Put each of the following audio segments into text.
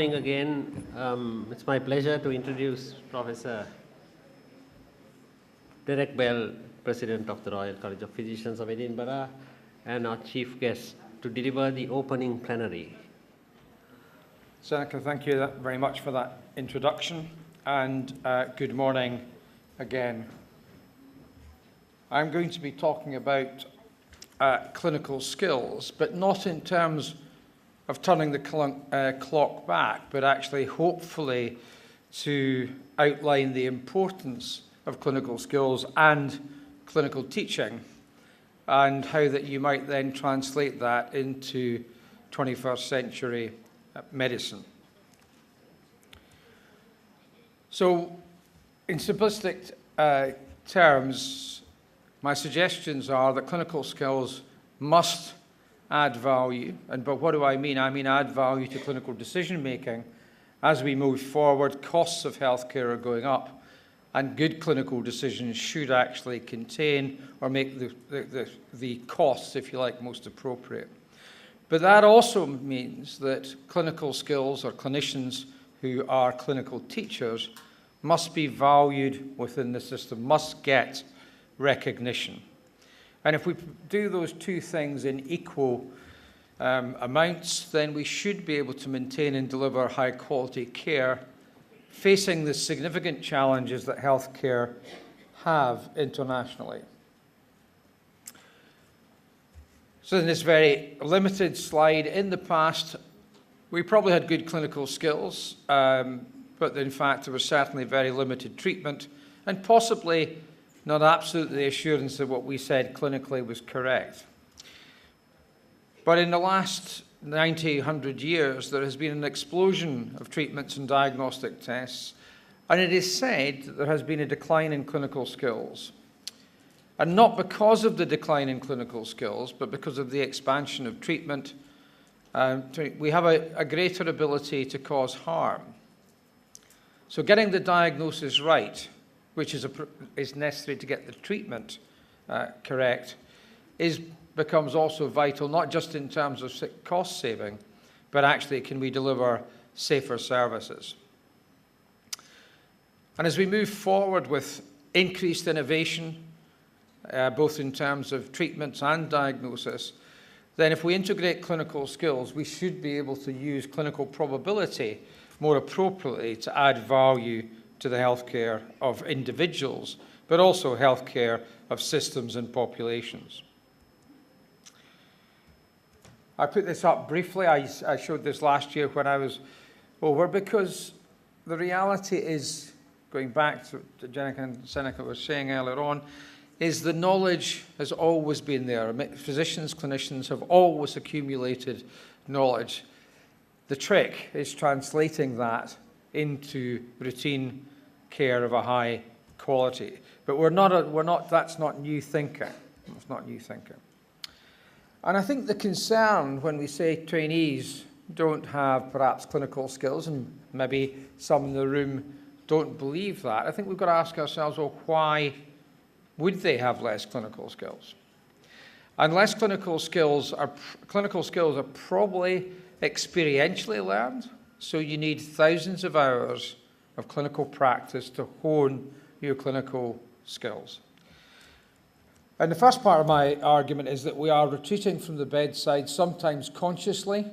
morning again. It's my pleasure to introduce Professor Derek Bell, President of the Royal College of Physicians of Edinburgh, and our chief guest to deliver the opening plenary. Seneca, thank you very much for that introduction, and good morning again. I'm going to be talking about clinical skills, but not in terms of turning the clock back, but actually hopefully to outline the importance of clinical skills and clinical teaching, and how that you might then translate that into 21st century medicine. So, in simplistic terms, my suggestions are that clinical skills must add value. But what do I mean? I mean add value to clinical decision making. As we move forward, costs of healthcare are going up, and good clinical decisions should actually contain or make the costs, if you like, most appropriate. But that also means that clinical skills, or clinicians who are clinical teachers, must be valued within the system, must get recognition. And if we do those two things in equal amounts, then we should be able to maintain and deliver high quality care, facing the significant challenges that healthcare have internationally. So in this very limited slide, in the past, we probably had good clinical skills, but in fact there was certainly very limited treatment, and possibly not absolutely assurance that what we said clinically was correct. But in the last 90, 100 years, there has been an explosion of treatments and diagnostic tests, and it is said that there has been a decline in clinical skills. And not because of the decline in clinical skills, but because of the expansion of treatment, we have a greater ability to cause harm. So getting the diagnosis right, which is necessary to get the treatment correct, becomes also vital, not just in terms of cost saving, but actually can we deliver safer services. And as we move forward with increased innovation, both in terms of treatments and diagnosis, then if we integrate clinical skills, we should be able to use clinical probability more appropriately to add value to the healthcare of individuals, but also healthcare of systems and populations. I put this up briefly. I showed this last year when I was over, because the reality is, going back to Jenica and Seneca were saying earlier on, is the knowledge has always been there. Physicians, clinicians have always accumulated knowledge. The trick is translating that into routine care of a high quality. But that's not new thinking. It's not new thinking. And I think the concern when we say trainees don't have perhaps clinical skills, and maybe some in the room don't believe that, I think we've got to ask ourselves, well, why would they have less clinical skills? And less clinical skills are probably experientially learned, so you need thousands of hours of clinical practice to hone your clinical skills. And the first part of my argument is that we are retreating from the bedside, sometimes consciously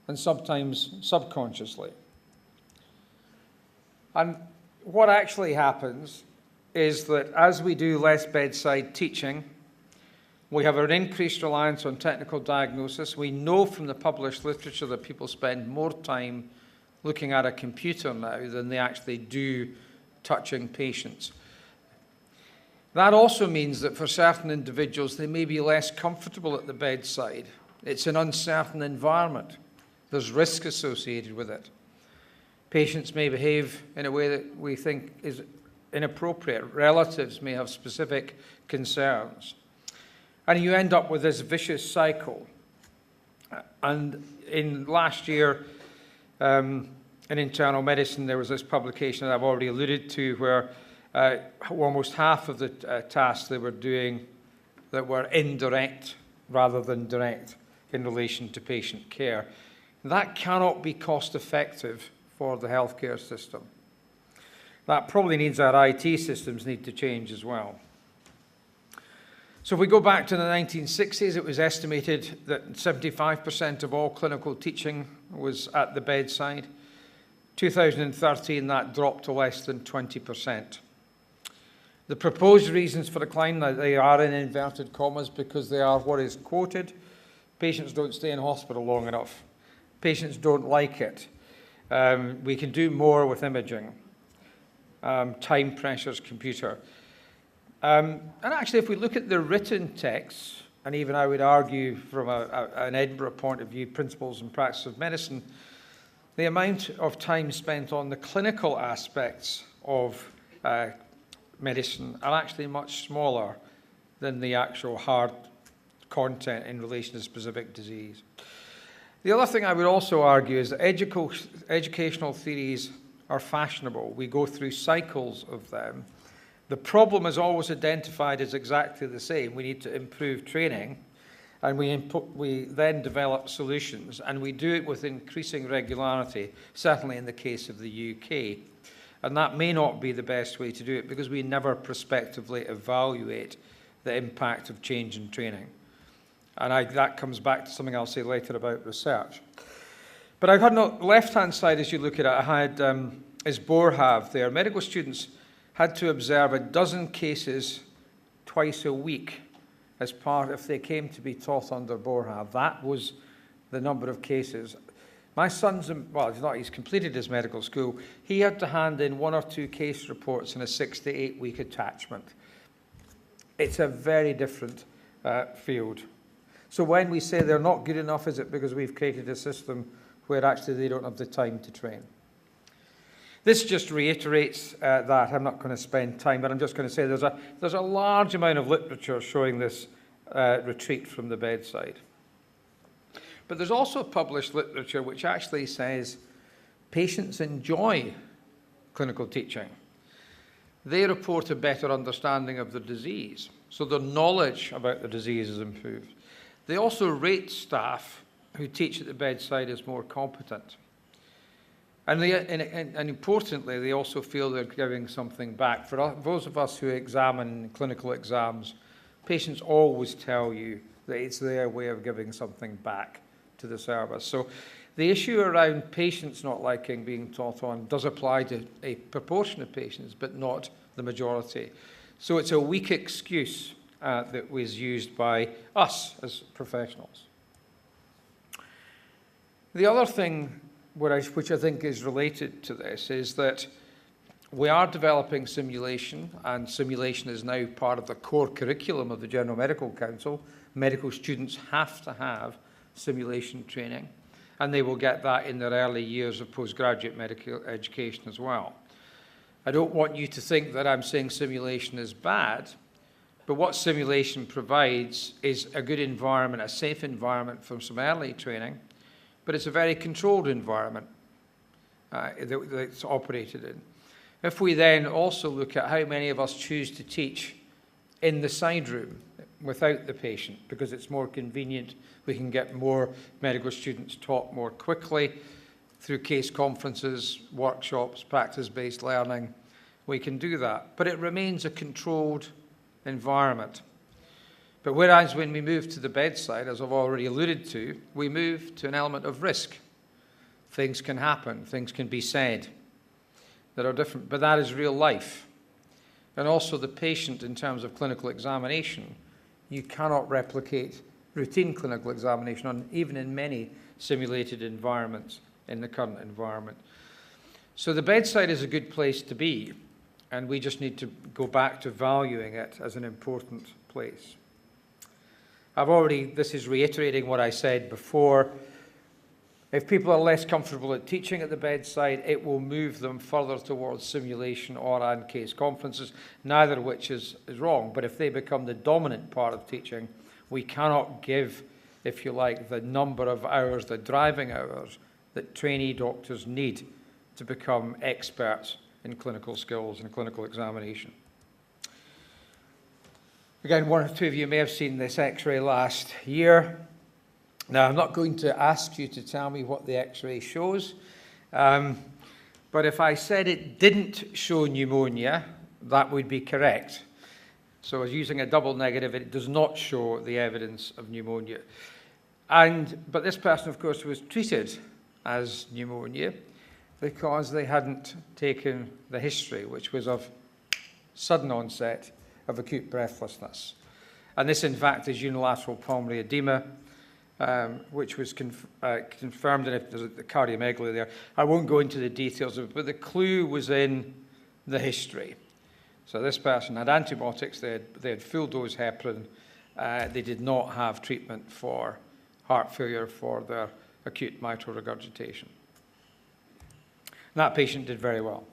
and sometimes subconsciously. And what actually happens is that as we do less bedside teaching, we have an increased reliance on technical diagnosis. We know from the published literature that people spend more time looking at a computer now than they actually do touching patients. That also means that for certain individuals, they may be less comfortable at the bedside. It's an uncertain environment. There's risk associated with it. Patients may behave in a way that we think is inappropriate. Relatives may have specific concerns. And you end up with this vicious cycle. And in last year, in internal medicine, there was this publication that I've already alluded to where almost half of the tasks they were doing that were indirect rather than direct in relation to patient care That cannot be cost effective for the healthcare system. That probably means our IT systems need to change as well. So if we go back to the 1960s, it was estimated that 75% of all clinical teaching was at the bedside. 2013, that dropped to less than 20%. The proposed reasons for decline, they are in inverted commas because they are what is quoted. Patients don't stay in hospital long enough. Patients don't like it. We can do more with imaging. Time pressures, computer. And actually, if we look at the written texts, and even I would argue from an Edinburgh point of view, principles and practice of medicine, the amount of time spent on the clinical aspects of medicine are actually much smaller than the actual hard content in relation to specific disease. The other thing I would also argue is that educational theories are fashionable. We go through cycles of them. The problem is always identified as exactly the same. We need to improve training, and we then develop solutions, and we do it with increasing regularity, certainly in the case of the UK. And that may not be the best way to do it because we never prospectively evaluate the impact of change in training. And that comes back to something I'll say later about research. But I've had on the left-hand side, as you look at it, I had, as Boerhaave there, medical students had to observe 12 cases twice a week as part, if they came to be taught under Boerhaave. That was the number of cases. My son's, well, he's completed his medical school. He had to hand in 1 or 2 case reports in a 6 to 8 week attachment. It's a very different field. So when we say they're not good enough, is it because we've created a system where actually they don't have the time to train? This just reiterates that. I'm not going to spend time, but I'm just going to say there's a large amount of literature showing this retreat from the bedside. But there's also published literature which actually says patients enjoy clinical teaching. They report a better understanding of the disease, so their knowledge about the disease is improved. They also rate staff who teach at the bedside as more competent. And importantly, they also feel they're giving something back. For those of us who examine clinical exams, patients always tell you that it's their way of giving something back to the service. So the issue around patients not liking being taught on does apply to a proportion of patients, but not the majority. So it's a weak excuse that was used by us as professionals. The other thing which I think is related to this is that we are developing simulation, and simulation is now part of the core curriculum of the General Medical Council. Medical students have to have simulation training, and they will get that in their early years of postgraduate medical education as well. I don't want you to think that I'm saying simulation is bad, but what simulation provides is a good environment, a safe environment for some early training, but it's a very controlled environment that it's operated in. If we then also look at how many of us choose to teach in the side room without the patient, because it's more convenient, we can get more medical students taught more quickly through case conferences, workshops, practice-based learning, we can do that. But it remains a controlled environment. But whereas when we move to the bedside, as I've already alluded to, we move to an element of risk. Things can happen, things can be said that are different, but that is real life. And also the patient, in terms of clinical examination, you cannot replicate routine clinical examination, even in many simulated environments in the current environment. So the bedside is a good place to be, and we just need to go back to valuing it as an important place. This is reiterating what I said before. If people are less comfortable at teaching at the bedside, it will move them further towards simulation or on case conferences, neither of which is wrong. But if they become the dominant part of teaching, we cannot give, if you like, the number of hours, the driving hours, that trainee doctors need to become experts in clinical skills and clinical examination. Again, one or two of you may have seen this X-ray last year. Now, I'm not going to ask you to tell me what the X-ray shows, but if I said it didn't show pneumonia, that would be correct. So using a double negative, it does not show the evidence of pneumonia. But this person, of course, was treated as pneumonia because they hadn't taken the history, which was of sudden onset of acute breathlessness. And this, in fact, is unilateral pulmonary edema, which was confirmed, and if there's the cardiomegaly there. I won't go into the details of it, but the clue was in the history. So this person had antibiotics, they had full dose heparin, they did not have treatment for heart failure for their acute mitral regurgitation. And that patient did very well.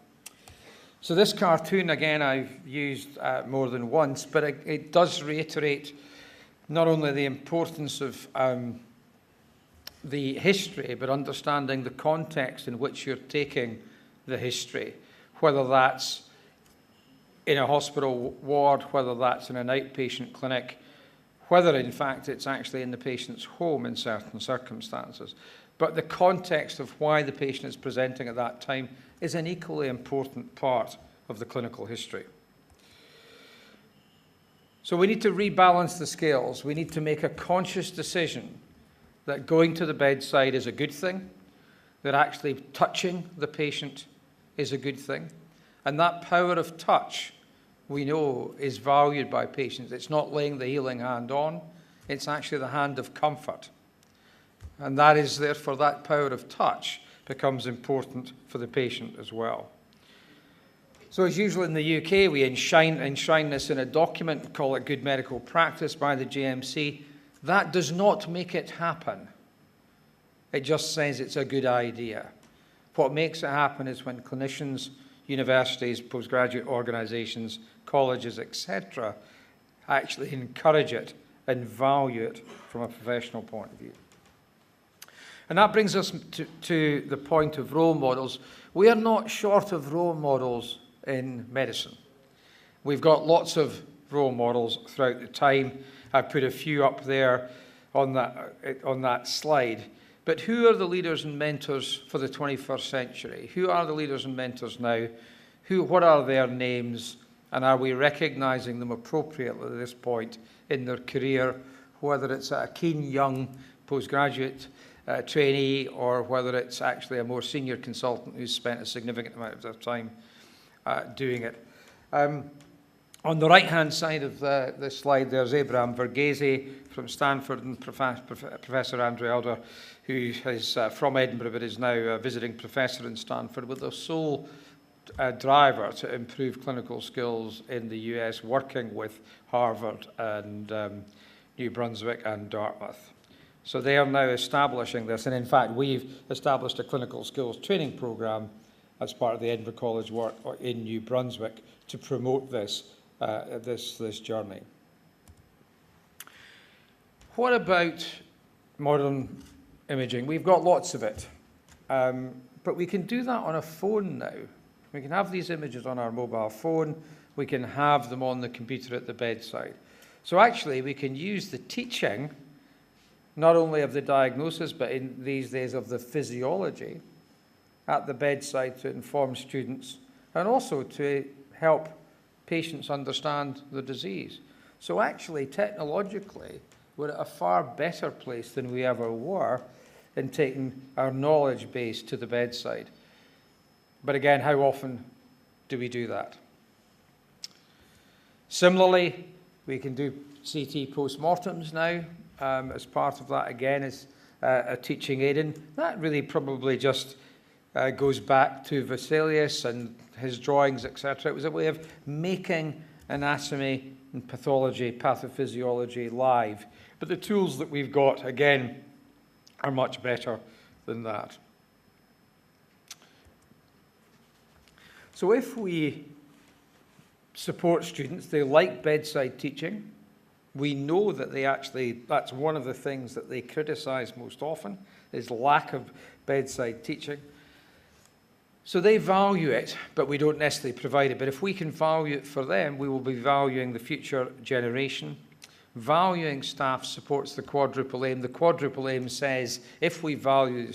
So this cartoon, again, I've used more than once, but it does reiterate not only the importance of the history, but understanding the context in which you're taking the history, whether that's in a hospital ward, whether that's in an outpatient clinic, whether in fact it's actually in the patient's home in certain circumstances. But the context of why the patient is presenting at that time is an equally important part of the clinical history. So we need to rebalance the scales. We need to make a conscious decision that going to the bedside is a good thing, that actually touching the patient is a good thing, and that power of touch, we know, is valued by patients. It's not laying the healing hand on, it's actually the hand of comfort. And that is, therefore, that power of touch becomes important for the patient as well. So as usual in the UK, we enshrine this in a document, call it good medical practice by the JMC. That does not make it happen. It just says it's a good idea. What makes it happen is when clinicians, universities, postgraduate organizations, colleges, etc., actually encourage it and value it from a professional point of view. And that brings us to the point of role models. We are not short of role models in medicine. We've got lots of role models throughout the time. I've put a few up there on that slide. But who are the leaders and mentors for the 21st century? Who are the leaders and mentors now? What are their names? And are we recognizing them appropriately at this point in their career, whether it's a keen young postgraduate trainee or whether it's actually a more senior consultant who's spent a significant amount of their time doing it. On the right-hand side of this slide, there's Abraham Verghese from Stanford and Professor Andrew Elder, who is from Edinburgh but is now a visiting professor in Stanford with the sole driver to improve clinical skills in the US, working with Harvard and New Brunswick and Dartmouth. So they are now establishing this, and in fact we've established a clinical skills training program as part of the Edinburgh College work in New Brunswick to promote this journey. What about modern imaging? We've got lots of it, but we can do that on a phone now. We can have these images on our mobile phone, we can have them on the computer at the bedside. So actually we can use the teaching, not only of the diagnosis, but in these days of the physiology, at the bedside to inform students and also to help patients understand the disease. So actually, technologically, we're at a far better place than we ever were in taking our knowledge base to the bedside. But again, how often do we do that? Similarly, we can do CT postmortems now as part of that, again, is a teaching aid. And that really probably just goes back to Vesalius and his drawings, etc. It was a way of making anatomy and pathology, pathophysiology live. But the tools that we've got, again, are much better than that. So if we support students, they like bedside teaching. We know that that's one of the things that they criticize most often, is lack of bedside teaching. So they value it, but we don't necessarily provide it. But if we can value it for them, we will be valuing the future generation. Valuing staff supports the quadruple aim. The quadruple aim says if we value the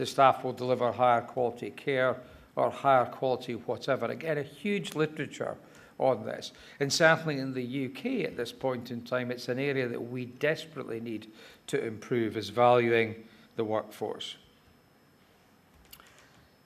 staff will deliver higher quality care or higher quality whatever. Again, a huge literature on this. And certainly in the UK at this point in time, it's an area that we desperately need to improve, is valuing the workforce.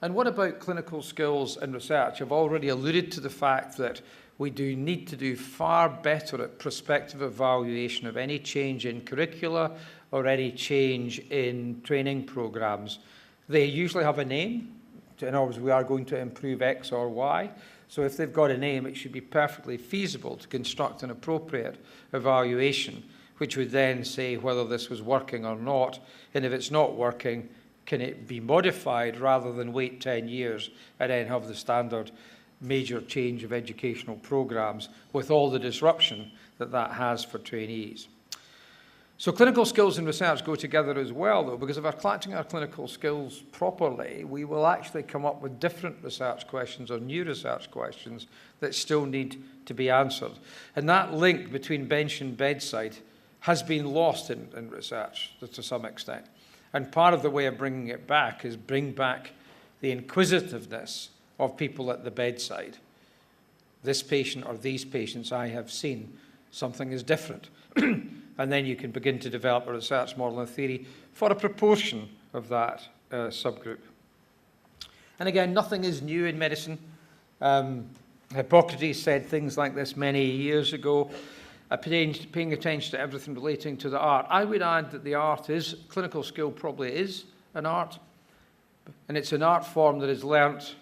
And what about clinical skills and research? I've already alluded to the fact that we do need to do far better at prospective evaluation of any change in curricula or any change in training programs. They usually have a name. In other words, we are going to improve X or Y. So if they've got a name, it should be perfectly feasible to construct an appropriate evaluation, which would then say whether this was working or not. And if it's not working, can it be modified rather than wait 10 years and then have the standard major change of educational programs with all the disruption that that has for trainees. So clinical skills and research go together as well, though, because if we're collecting our clinical skills properly, we will actually come up with different research questions or new research questions that still need to be answered. And that link between bench and bedside has been lost in research to some extent. And part of the way of bringing it back is bring back the inquisitiveness of people at the bedside. This patient or these patients I have seen, something is different. And then you can begin to develop a research model and theory for a proportion of that subgroup. And again, nothing is new in medicine. Hippocrates said things like this many years ago, paying attention to everything relating to the art. I would add that the art is, clinical skill probably is an art, and it's an art form that is learnt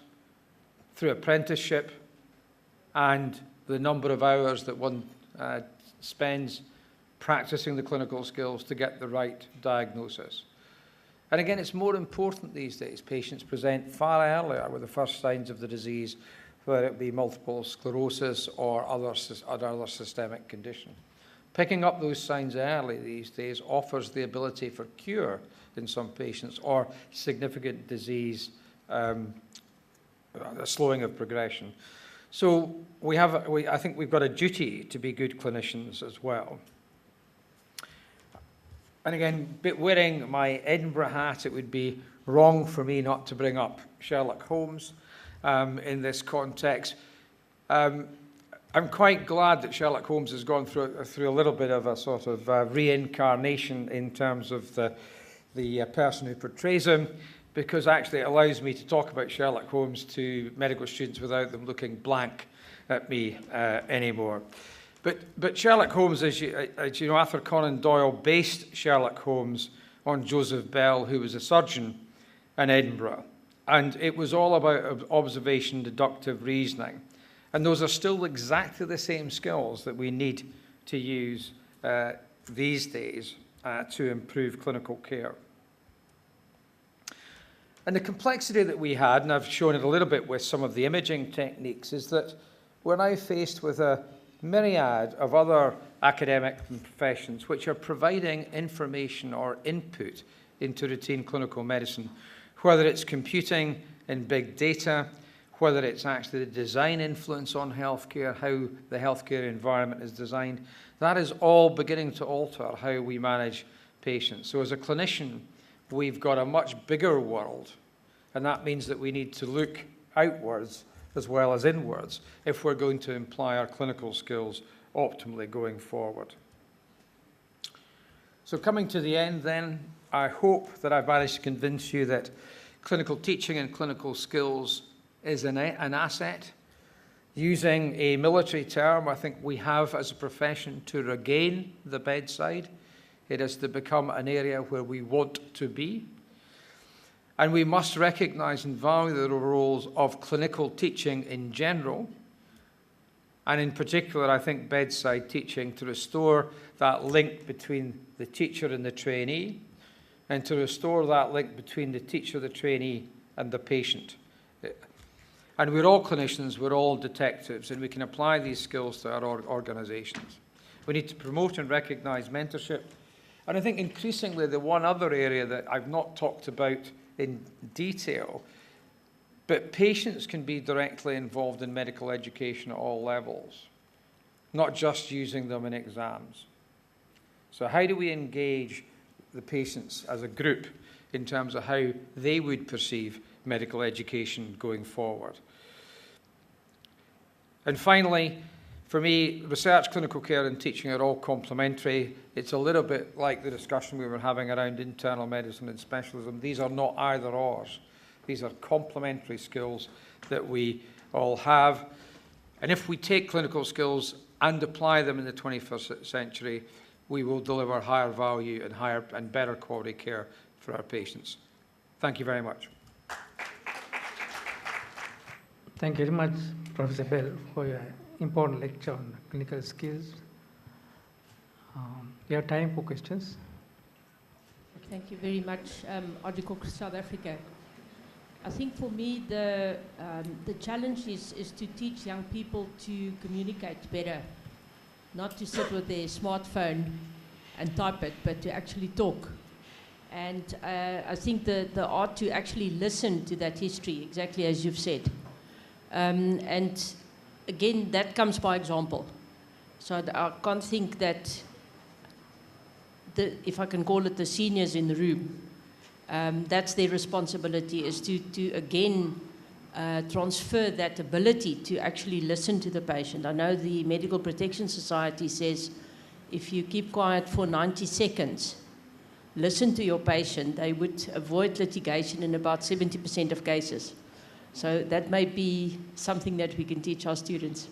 through apprenticeship and the number of hours that one spends practicing the clinical skills to get the right diagnosis. And again, it's more important these days. Patients present far earlier with the first signs of the disease, whether it be multiple sclerosis or other systemic condition. Picking up those signs early these days offers the ability for cure in some patients or significant disease, a slowing of progression. So I think we've got a duty to be good clinicians as well. And again, wearing my Edinburgh hat, it would be wrong for me not to bring up Sherlock Holmes in this context. I'm quite glad that Sherlock Holmes has gone through a little bit of a sort of reincarnation in terms of the person who portrays him, because actually it allows me to talk about Sherlock Holmes to medical students without them looking blank at me anymore. But Sherlock Holmes, as you know, Arthur Conan Doyle based Sherlock Holmes on Joseph Bell, who was a surgeon in Edinburgh. And it was all about observation, deductive reasoning. And those are still exactly the same skills that we need to use these days to improve clinical care. And the complexity that we had, and I've shown it a little bit with some of the imaging techniques, is that we're now faced with a myriad of other academic professions which are providing information or input into routine clinical medicine, whether it's computing and big data, whether it's actually the design influence on healthcare, how the healthcare environment is designed. That is all beginning to alter how we manage patients. So as a clinician, we've got a much bigger world, and that means that we need to look outwards as well as inwards if we're going to apply our clinical skills optimally going forward. So coming to the end then, I hope that I've managed to convince you that clinical teaching and clinical skills is an asset. Using a military term, I think we have as a profession to regain the bedside. It has to become an area where we want to be. And we must recognize and value the roles of clinical teaching in general, and in particular, I think bedside teaching, to restore that link between the teacher and the trainee, and to restore that link between the teacher, the trainee, and the patient. And we're all clinicians, we're all detectives, and we can apply these skills to our organizations. We need to promote and recognize mentorship. And I think increasingly the one other area that I've not talked about in detail, but patients can be directly involved in medical education at all levels, not just using them in exams. So how do we engage the patients as a group in terms of how they would perceive medical education going forward? And finally, for me, research, clinical care and teaching are all complementary. It's a little bit like the discussion we were having around internal medicine and specialism. These are not either-ors. These are complementary skills that we all have. And if we take clinical skills and apply them in the 21st century, we will deliver higher value and higher and better quality care for our patients. Thank you very much. Thank you very much, Professor Bell, for your important lecture on clinical skills. We have time for questions. Thank you very much, Audrey Cook, South Africa. I think for me the challenge is to teach young people to communicate better, not to sit with their smartphone and type it, but to actually talk. And I think the art to actually listen to that history, exactly as you've said. And again, that comes by example. So I can't think that, if I can call it the seniors in the room, that's their responsibility, is to again, transfer that ability to actually listen to the patient. I know the Medical Protection Society says if you keep quiet for 90 seconds, listen to your patient, they would avoid litigation in about 70% of cases. So that may be something that we can teach our students.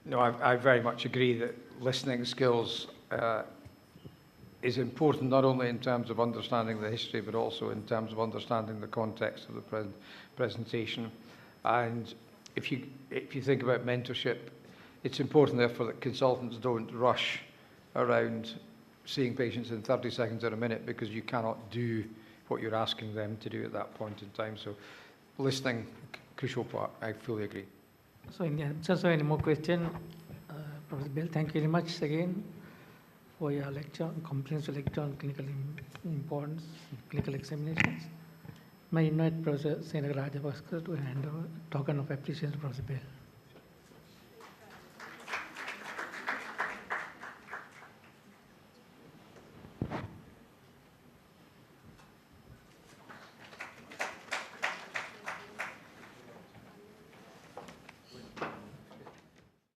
No, I very much agree that listening skills is important, not only in terms of understanding the history, but also in terms of understanding the context of the presentation. And if you think about mentorship, it's important, therefore, that consultants don't rush around seeing patients in 30 seconds or a minute, because you cannot do what you're asking them to do at that point in time. So listening, crucial part. I fully agree. So in the absence of any more question, Professor Bell, thank you very much again for your lecture, comprehensive lecture on clinical importance, clinical examinations. May I invite Professor Senaka Rajapaksa to hand over token of appreciation to Professor Bell.